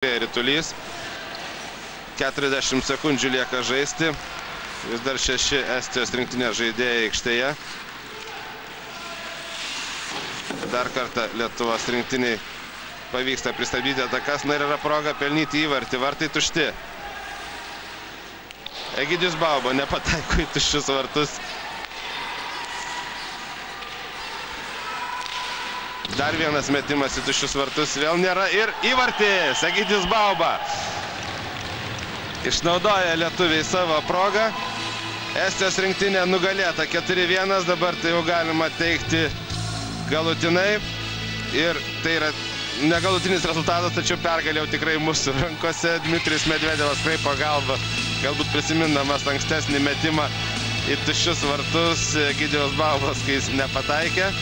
Ritulys. 40 sekundžių lieka žaisti. Vis dar 6 Estijos rinktinės žaidėjai aikštėje. Dar kartą Lietuvos rinktiniai pavyksta pristabdyti atakas. Na ir yra proga pelnyti įvartį. Vartai tušti. Egidijus Bauba nepataiko į tuščius vartus. Dar vienas metimas į tuščius vartus. Vėl nėra ir įvartis. Egidijus Bauba išnaudoja lietuviai savo progą. Estijos rinktinė nugalėta 4-1. Dabar tai jau galima teikti galutinai. Ir tai yra negalutinis rezultatas, tačiau pergalė jau tikrai mūsų rankose. Dmitrijus Medvedevas kraipo galvą, galbūt prisimindamas ankstesnį metimą į tuščius vartus Egidijaus Baubos, kai jis nepataikė.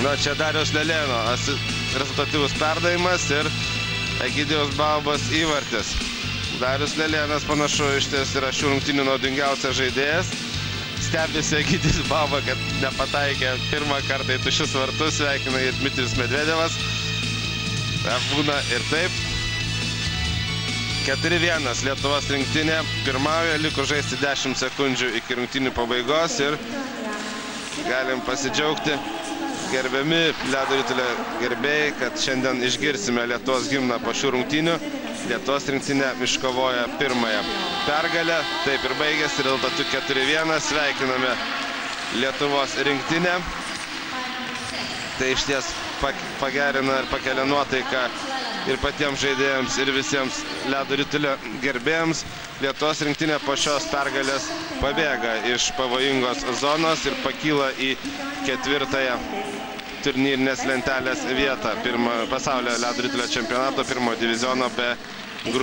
Na, čia Dariaus Lelėno rezultatyvus perdavimas ir Egidijaus Baubos įvartis. Darius Lelėnas panašu iš ties yra šių rungtynių naudingiausias žaidėjas. Stebisi Egidijus Bauba, kad nepataikė pirmą kartą į tuščius vartus. Sveikina ir Dmitrijus Medvedevas. Būna ir taip. 4-1 Lietuvos rinktinė pirmauja, liko žaisti 10 sekundžių iki rungtynių pabaigos ir galim pasidžiaugti, gerbiami ledo ritulio gerbėjai, kad šiandien išgirsime Lietuvos himną po šių rungtynių. Lietuvos rinktinė iškovoja pirmąją pergalę. Taip ir baigėsi rezultatu 4-1. Sveikiname Lietuvos rinktinę. Tai iš ties pagerina ir pakelia nuotaiką ir patiems žaidėjams, ir visiems ledo ritulio gerbėjams. Lietuvos rinktinė po šios pergalės pabėga iš pavojingos zonos ir pakyla į 4-ąją turnyrinės lentelės vietą pasaulio ledo ritulio čempionato 1 diviziono B grupės.